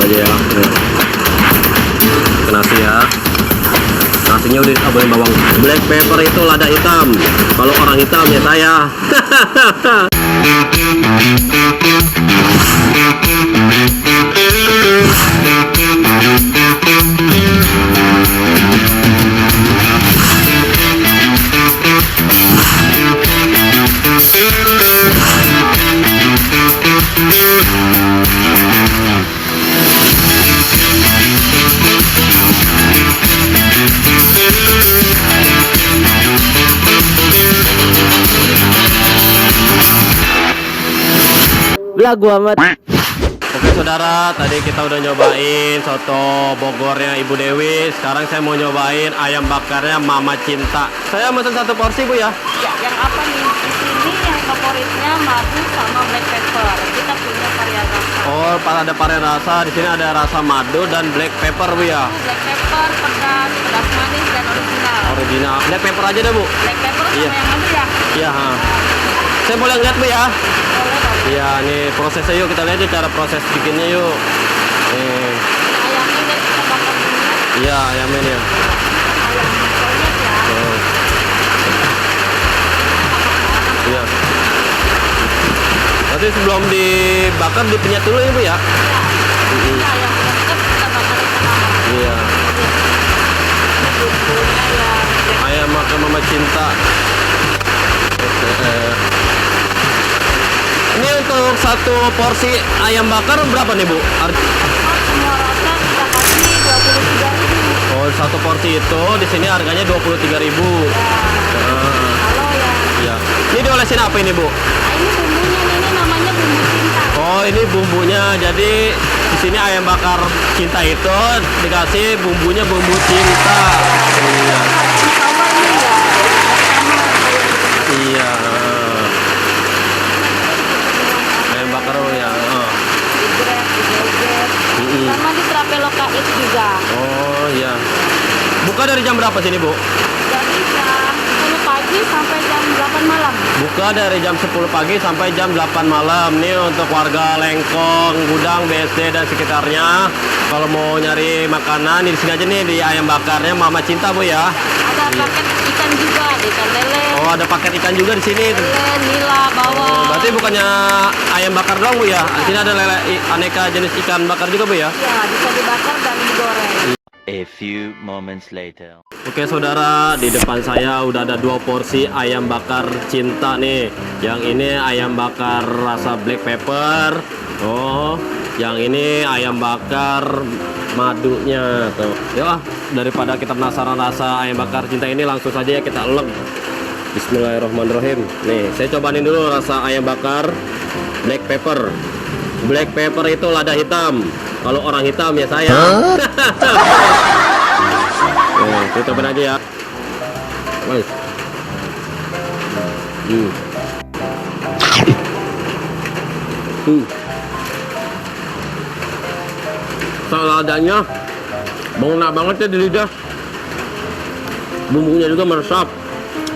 aja ya. Ke nasi ya. Nasinya udah ditaburin bawang. Black pepper itu lada hitam. Kalau orang hitam ya saya. Lagu amat. Oke saudara, tadi kita udah nyobain soto Bogornya Ibu Dewi. Sekarang saya mau nyobain ayam bakarnya Mama Cinta. Saya pesan 1 porsi Bu ya. Ya, yang apa nih? Di sini yang favoritnya madu sama black pepper. Kita punya varian rasa. Oh, ada varian rasa. Di sini ada rasa madu dan black pepper Bu ya. Black pepper, pedas, pedas manis dan original. Original. Black pepper aja deh Bu. Black pepper sama Iya. yang madu ya? Iya. Ha. Saya boleh lihat Bu ya. Boleh dong. Iya, nih prosesnya yuk kita lihat yuk cara proses bikinnya yuk. Nih. Ayamnya deh kita bakar dulu. Iya, ayamnya nih. Ayam monyet ya. Oh. Iya. Berarti sebelum dibakar dipenyet dulu ya Bu ya. Ini ayam monyet kita bakar pertama. Iya. Bumbunya ya. Ayam makan Mama Cinta. Ini untuk 1 porsi ayam bakar berapa nih Bu? Semua rasa kita kasih 23.000. Oh, 1 porsi itu di sini harganya 23.000. Kalau Ya. yang Ini diolesin apa ini Bu? nah ini bumbunya nih, ini namanya bumbu cinta. Oh, ini bumbunya. Jadi di sini ayam bakar cinta itu dikasih bumbunya bumbu cinta. Iya. Sama ini ya. Sama Iya. Ayam bakar ya. Oh. digrek, digejet. Sama di trapelokaid juga. Oh iya. Buka dari jam berapa sini Bu? Jadi jam 10 pagi sampai jam 8 malam. Buka dari jam 10 pagi sampai jam 8 malam. Nih untuk warga Lengkong, Gudang, BSD dan sekitarnya. Kalau mau nyari makanan di sini aja nih di ayam bakarnya Mama Cinta Bu ya. Ada paket ikan juga, ada ikan lele, Oh, ada paket ikan juga di sini. lele, nila, bawang. Berarti bukannya ayam bakar doang Bu ya? Di sini ada aneka jenis ikan bakar juga Bu ya? Iya, bisa dibakar dan digoreng. A few moments later. Oke saudara, di depan saya udah ada 2 porsi ayam bakar cinta nih. Yang ini ayam bakar rasa black pepper. Oh, yang ini ayam bakar madunya tuh. Ya, daripada kita penasaran rasa ayam bakar cinta ini, langsung saja ya kita eleng. Bismillahirrahmanirrahim. Nih, saya cobain dulu rasa ayam bakar black pepper. Black pepper itu lada hitam. Kalau orang hitam ya saya. Kita cobain aja ya. Woi. Saladanya mengena banget ya di lidah. Bumbunya juga meresap.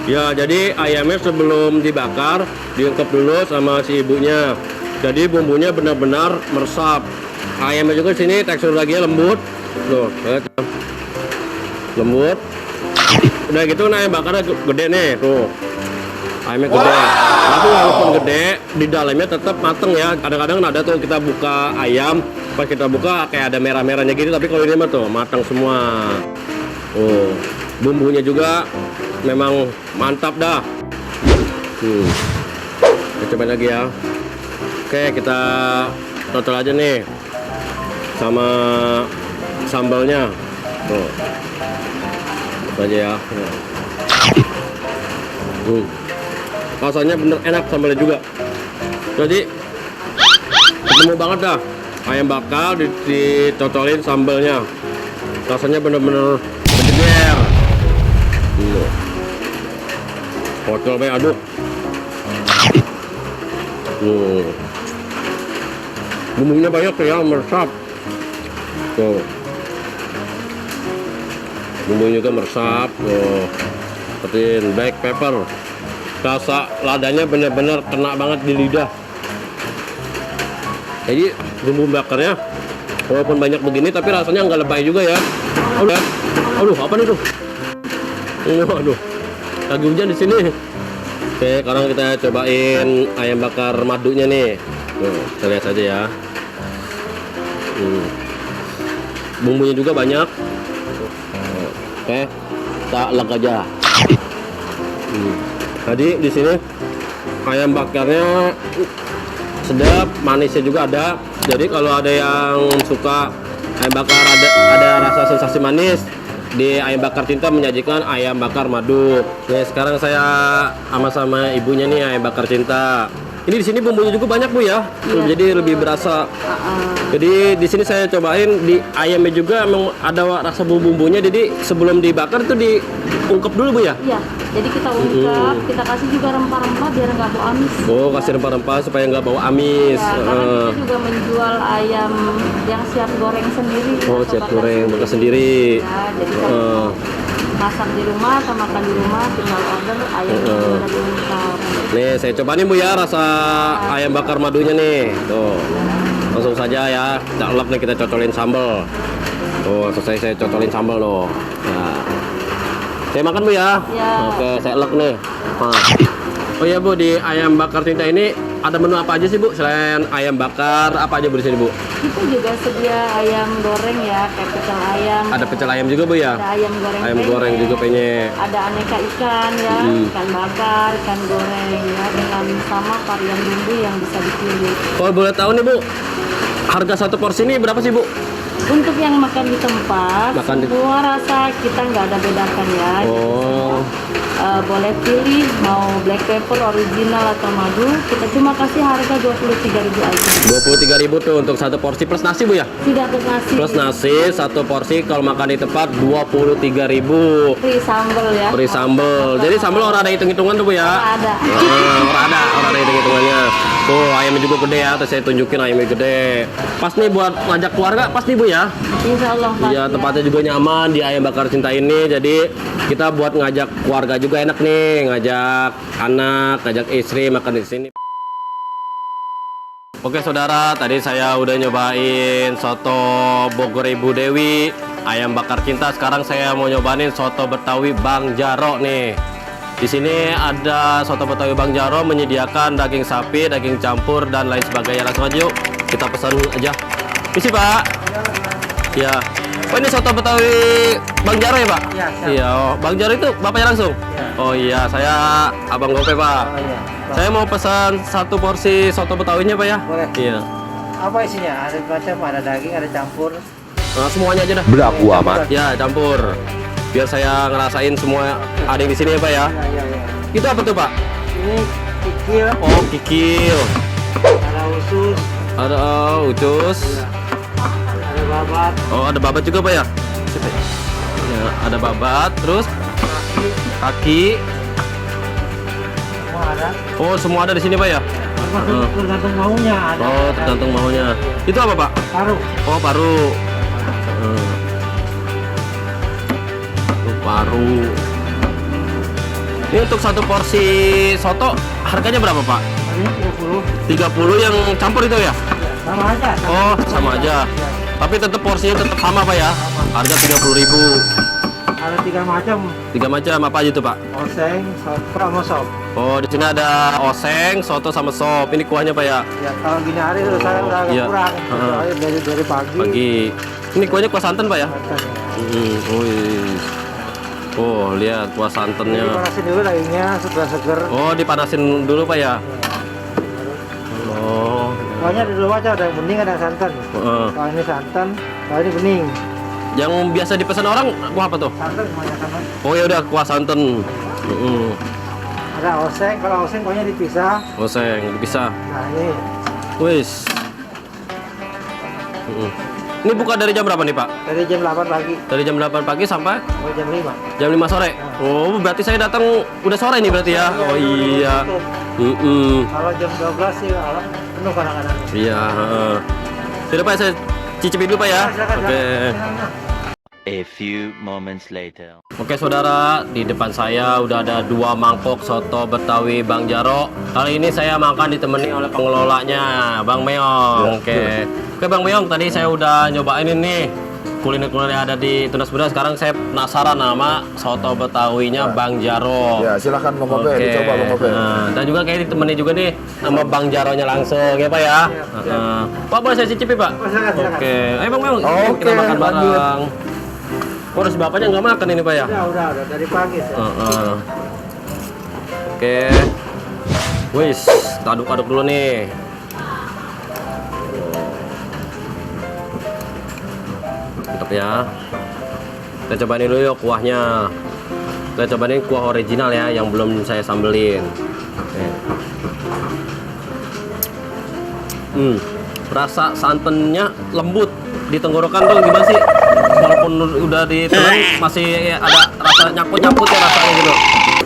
Ya, jadi ayamnya sebelum dibakar diungkep dulu sama si ibunya. Jadi bumbunya benar-benar meresap. Ayamnya juga sini tekstur dagingnya lembut. Tuh, lihat. Lembut. Udah gitu nah ayam bakarnya gede nih, tuh. Ayamnya gede. Tapi walaupun gede, di dalamnya tetap mateng ya. Kadang-kadang ada tuh kita buka ayam, pas kita buka kayak ada merah-merahnya gitu, tapi kalau ini mah tuh matang semua. Oh, bumbunya juga memang mantap dah. Kita coba lagi ya. Oke, kita total aja nih sama sambalnya. Tuh. Coba aja ya. Rasanya bener enak sambalnya juga. Jadi ketemu banget dah. Ayam bakar ditocolin sambalnya. Rasanya bener-bener berjejer. Kocol banget, aduh. Bumbunya banyak ya, meresap. Tuh. Bumbunya juga meresap. Tuh. Seperti black pepper. Rasa ladanya benar-benar kena banget di lidah. Jadi bumbu bakarnya Walaupun banyak begini tapi rasanya nggak lebay juga ya. Aduh, apa nih tuh? Aduh, lagi hujan di sini. Oke, sekarang kita cobain ayam bakar madunya nih. Tuh, kita lihat saja ya. Bumbunya juga banyak. Oke, kita elek aja. Tadi di sini ayam bakarnya sedap, manisnya juga ada. Jadi kalau ada yang suka ayam bakar ada rasa sensasi manis, di Ayam Bakar Cinta menyajikan ayam bakar madu. Nih sekarang saya sama ibunya nih ayam bakar cinta. Ini di sini bumbunya juga banyak Bu ya. Jadi lebih berasa. Jadi di sini saya cobain di ayamnya juga emang ada rasa bumbunya. Jadi sebelum dibakar itu diungkep dulu Bu ya. Iya, jadi kita ungkap, kita kasih juga rempah-rempah biar nggak bau amis. Oh, kasih rempah-rempah supaya nggak bau amis. Ya, karena kita juga menjual ayam yang siap goreng sendiri. Oh, atau siap bakar goreng, bakar sendiri. Ya, jadi kalau masak di rumah atau makan di rumah tinggal order ayam yang udah diungkap. Nih, saya coba nih Bu ya rasa ayam bakar madunya nih. Tuh. Langsung saja ya. Kita elek nih, kita cocolin sambal. Tuh, selesai saya cocolin sambal loh. Nah. Saya makan Bu ya. Ya. Oke, saya elek nih. Nah. Oh iya Bu, di Ayam Bakar Cinta ini ada menu apa aja sih Bu? Selain ayam bakar, apa aja Bu di sini Bu? Kita juga sedia ayam goreng ya, kayak pecel ayam. Ada pecel ayam juga Bu ya? Ada ayam goreng. Ayam penyet. goreng juga penyet. Ada aneka ikan ya, ikan bakar, ikan goreng ya, dengan sama varian bumbu yang bisa dipilih. Kalau boleh tahu nih Bu, harga satu porsi ini berapa sih Bu? Untuk yang makan di tempat, Makan di- semua rasa kita nggak ada bedakan ya. Oh. Boleh pilih mau black pepper original atau madu. Kita cuma kasih harga 23.000 aja. 23.000 tuh untuk satu porsi plus nasi Bu ya? Tidak plus nasi. Plus nasi satu porsi kalau makan di tempat 23.000. Free sambal ya. Free sambel. Jadi sambel orang ada hitung-hitungan tuh Bu ya? Ada. Orang ada hitung-hitungannya. Tuh ayamnya juga gede ya, terus saya tunjukin ayamnya gede. Pas nih buat ngajak keluarga, pas nih Bu ya? Insya Allah Pak. Iya, tempatnya juga nyaman di Ayam Bakar Cinta ini. Jadi kita buat ngajak keluarga juga enak nih, ngajak anak, ngajak istri makan di sini. Oke saudara, tadi saya udah nyobain soto Bogor Ibu Dewi, Ayam Bakar Cinta. Sekarang saya mau nyobain soto Betawi Bang Jaro nih. Di sini ada soto Betawi Bang Jaro menyediakan daging sapi, daging campur dan lain sebagainya. Langsung aja yuk, kita pesan aja. Isi Pak. Ya. Oh ini soto Betawi Bang Jaro ya Pak? Iya. Iya. Oh, Bang Jaro itu bapaknya langsung? Iya. Oh iya, saya Abang Gope Pak. Oh iya. Saya mau pesan satu porsi soto Betawinya Pak ya? Boleh. Iya. Apa isinya? Ada macam, ada daging, ada campur. Nah, semuanya aja dah. Beraku amat. Ya campur. Biar saya ngerasain semua ada yang di sini ya Pak ya. Iya. Itu apa tuh Pak? Ini kikil, Oh kikil. ada usus, Ada ucus. ada babat, Oh ada babat juga Pak ya? Ya, ada babat. Terus kaki. semua ada. Oh semua ada di sini Pak ya? Tergantung maunya. Ada. Oh tergantung maunya. Itu apa Pak? Paru. Oh paru. Paru. Ini untuk satu porsi soto harganya berapa Pak? Ini 30. 30 yang campur itu ya? Sama aja. Oh sama aja. Tapi tetap porsinya tetap sama Pak ya? Harga 30.000. Ada 3 macam. 3 macam apa aja tuh Pak? Oseng, soto, sama sop. Oh di sini ada oseng, soto sama sop. Ini kuahnya Pak ya? Ya kalau gini hari itu saya udah agak Iya. kurang. Heeh. Soalnya dari pagi. Pagi. Ini kuahnya kuah santan Pak ya? Makan. Oh, iya. Oh lihat kuah santannya. Dipanasin dulu dagingnya sudah seger. Oh dipanasin dulu Pak ya? Oh. Kuahnya ada 2 macam, ada yang bening, ada yang santan. Heeh. Kalau ini santan, kalau ini bening. Yang biasa dipesan orang kuah apa tuh? Santan semuanya sama. Oh ya udah kuah santan. Ada oseng, kalau oseng kuahnya dipisah. Oseng bisa. Nah ini Wis. Ini buka dari jam berapa nih Pak? dari jam 8 pagi Dari jam 8 pagi sampai sampai jam 5. jam 5 sore. Oh berarti saya datang udah sore nih berarti ya? Oh iya. Kalau jam 12 sih penuh kadang-kadang. Iya. Sudah Pak saya cicipin dulu Pak ya. Silakan, Oke. silakan. A few moments later. Oke saudara, di depan saya udah ada 2 mangkok soto Betawi Bang Jaro. Kali ini saya makan ditemani oleh pengelolanya, Bang Meong. Oke Bang Meong, tadi saya udah nyobain ini kuliner-kuliner yang ada di Tunas Muda. Sekarang saya penasaran nama soto Betawinya Bang Jaro. Ya, silakan Bang Kope, dicoba Bang Kope. Nah, dan juga kayak ditemani juga nih sama Bang Jaronya langsung ya Pak ya. Pak, boleh saya cicipi Pak? Oke, ayo Bang Meong, kita makan bareng. Oh, harus bapaknya nggak makan ini Pak ya? Udah dari pagi. Oke. Wis, kita aduk-aduk dulu nih. Mantap ya. Kita cobain dulu yuk kuahnya. Kita cobain kuah original ya, yang belum saya sambelin. Oke. Rasa santannya lembut di tenggorokan tuh gimana sih? Walaupun udah ditelan masih ada rasa nyangkut-nyangkut ya rasanya gitu.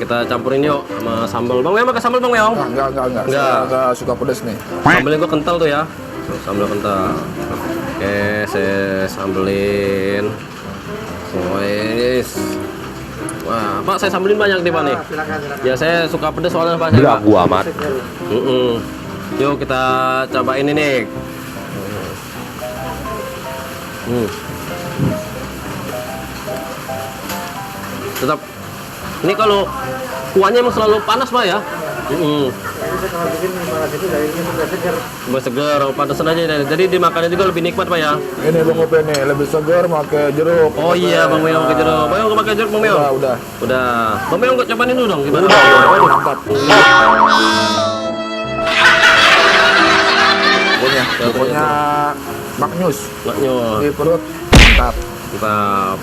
Kita campurin yuk sama sambal. Bang Meong pakai sambal Bang Meong? Enggak. Saya enggak suka pedas nih. Sambelnya gua kental tuh ya. Tuh, sambal kental. Oke, saya sambelin. Wes. Wah, Pak saya sambelin banyak nih Pak nih. Silakan. Ya saya suka pedas soalnya Pak. Saya, Pak. Gua amat. Yuk kita cobain ini nih. Tetap ini kalau kuahnya emang selalu panas Pak ya. Ini kalau bikin panas itu dari ini udah segar. Lebih segar, panasan aja. Jadi dimakannya juga lebih nikmat Pak ya. Ini Bang Kope nih, lebih segar pakai jeruk. Oh iya Bang Meong pakai jeruk. Bang Meong pakai jeruk Bang Meong. Udah. Bang Meong cobain dulu dong gimana? Mantap. Pokoknya maknyus Maknyus. di perut. Mantap. Mantap.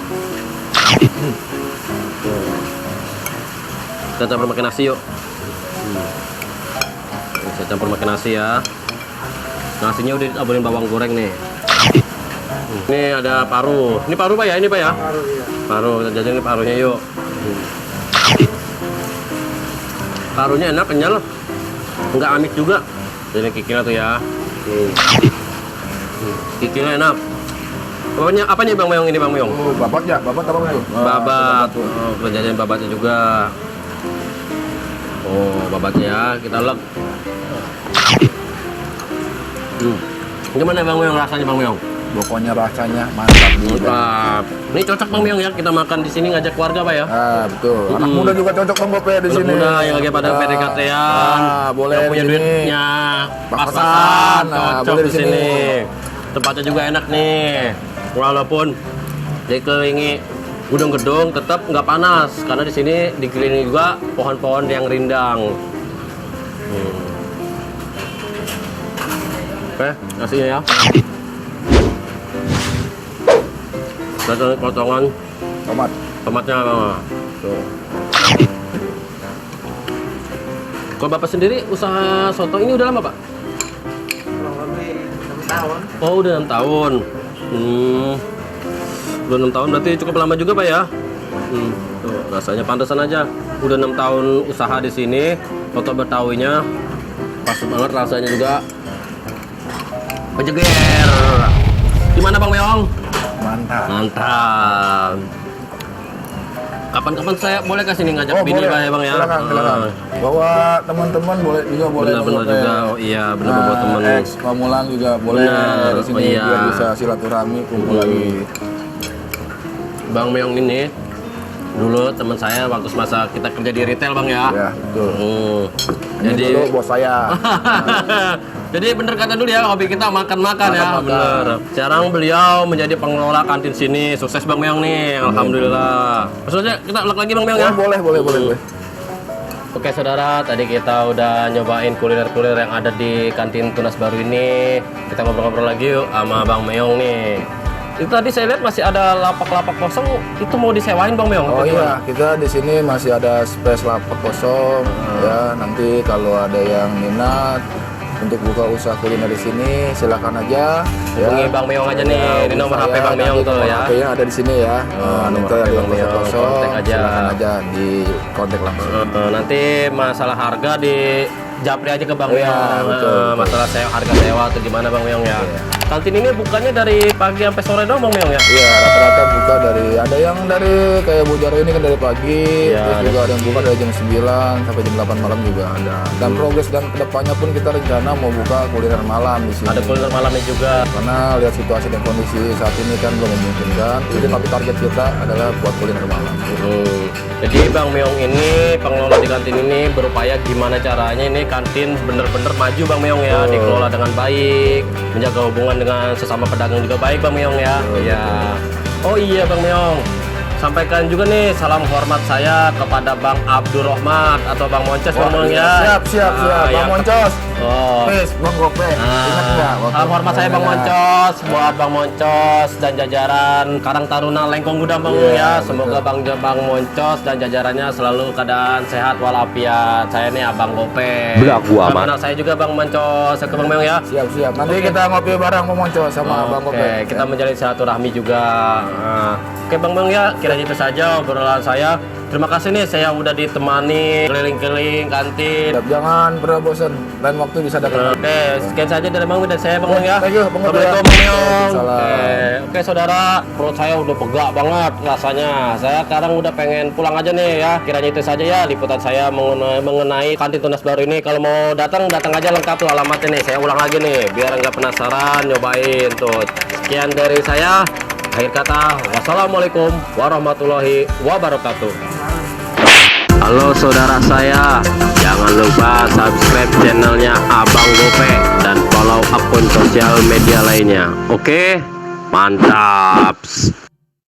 Kita campur makan nasi yuk. Saya campur makan nasi ya. Nasinya udah ditaburin bawang goreng nih. Ini ada paru. Ini paru Pak ya? Ini Pak ya? Paru. Kita jajan ini parunya yuk. Parunya enak, kenyal. Enggak amis juga. Jadi kikilnya tuh ya. Kikilnya enak. Pokoknya apa nih Bang Meong ini Bang Meong? Oh, babatnya, babat apa itu? Babat. Oh, jajan babatnya juga. Oh, babatnya ya. Kita lek. Gimana Bang Meong rasanya Bang Meong? Pokoknya rasanya mantap. Mantap. Ini cocok Bang Meong ya, kita makan di sini ngajak keluarga Pak ya. Ah, betul. Anak muda juga cocok Bang Kope di Anak sini. muda yang lagi pada PDKT-an, boleh yang punya di sini. duitnya Pas-pasan, cocok boleh di di sini. sini. Tempatnya juga enak nih. Walaupun dikelilingi gedung-gedung tetap nggak panas karena di sini dikelilingi juga pohon-pohon yang rindang. Oke, nasinya ya. Kita potongan tomatnya Bang. Tuh. Kalau Bapak sendiri usaha soto ini udah lama Pak? Kurang lebih 6 tahun. Oh udah 6 tahun. Udah 6 tahun berarti cukup lama juga Pak ya. Tuh, rasanya pantesan aja. Udah 6 tahun usaha di sini. Soto Betawinya pas banget rasanya juga. Pejeger. Gimana Bang Meong? Mantap. Mantap. Kapan-kapan saya boleh kasih nih ngajak bini boleh. Pak ya Bang ya? Silakan. Bawa teman-teman boleh juga boleh. Benar-benar juga. Oh iya, benar buat teman. Ex Pamulang juga boleh Benar. di sini Oh, iya. biar bisa silaturahmi kumpul lagi. Bang Meong ini dulu teman saya waktu semasa kita kerja di retail Bang ya. Ya, betul. Ini Jadi dulu bos saya. jadi bener kata dulu ya, hobi kita makan-makan ya. Makan-makan. Bener. Sekarang beliau menjadi pengelola kantin sini. Sukses Bang Meong nih, alhamdulillah. Maksudnya kita ulek lagi Bang Meong ya. Boleh. Oke saudara, tadi kita udah nyobain kuliner-kuliner yang ada di kantin Tunas Baru ini. Kita ngobrol-ngobrol lagi yuk sama Bang Meong nih. Itu tadi saya lihat masih ada lapak-lapak kosong, itu mau disewain Bang Meong? Oh iya, kita di sini masih ada space lapak kosong. Ya, nanti kalau ada yang minat untuk buka usaha kuliner di sini, silakan aja. Hubungi Bang Meong aja nih, di nomor HP Bang Meong tuh ya. HP-nya ada di sini ya. Nomor Nanti HP ada Bang Meong, kontak aja. Silakan aja di kontak langsung. Nanti masalah harga japri aja ke Bang Iya, Meong. betul. Masalah harga sewa atau gimana Bang Meong ya. Kantin ini bukannya dari pagi sampai sore doang Bang Meong ya? Iya, rata-rata buka ada yang dari kayak Bu Jaro ini kan dari pagi, Iya, terus juga ada yang buka dari jam 9 sampai jam 8 malam juga ada. Dan progres dan kedepannya pun kita rencana mau buka kuliner malam di sini. Ada kuliner malamnya juga. Karena lihat situasi dan kondisi saat ini kan belum memungkinkan. Jadi tapi target kita adalah buat kuliner malam. Jadi Bang Meong ini, pengelola di kantin ini berupaya gimana caranya ini kantin bener-bener maju Bang Meong ya, dikelola dengan baik, menjaga hubungan dengan sesama pedagang juga baik Bang Meong ya. Iya. Oh iya Bang Meong, sampaikan juga nih salam hormat saya kepada Bang Abdurrahman atau Bang Monces Bang Meong ya. Siap. Bang yang- Moncos. Oh. Please, Bang Gope. Ingat enggak? Salam hormat saya Bang Moncos buat Bang Moncos dan jajaran Karang Taruna Lengkong Gudang Bang ya. Semoga Bang Moncos dan jajarannya selalu keadaan sehat walafiat. Saya nih Abang Gope. Belagu amat. Anak saya juga Bang Moncos ke Bang Meong ya. Siap. Nanti kita ngopi bareng Bang Moncos sama Bang Gope. Oke, kita menjalin silaturahmi juga. Nah, oke Bang Meong ya, kiranya itu saja obrolan saya. Terima kasih nih saya udah ditemani keliling-keliling kantin. Siap, jangan pernah bosan. Lain waktu bisa datang. Oke, sekian saja dari Bang dan saya Bang Meong ya. Thank you, Bang Meong. Assalamualaikum Bang Meong. Waalaikumsalam. Oke saudara, perut saya udah pegak banget rasanya. Saya sekarang udah pengen pulang aja nih ya. Kiranya itu saja ya liputan saya mengenai kantin Tunas Baru ini. Kalau mau datang aja lengkap tuh alamatnya nih. Saya ulang lagi nih biar nggak penasaran nyobain tuh. Sekian dari saya. Akhir kata, wassalamualaikum warahmatullahi wabarakatuh. Halo saudara saya, jangan lupa subscribe channelnya Abang Gope dan follow akun sosial media lainnya. Oke, mantap.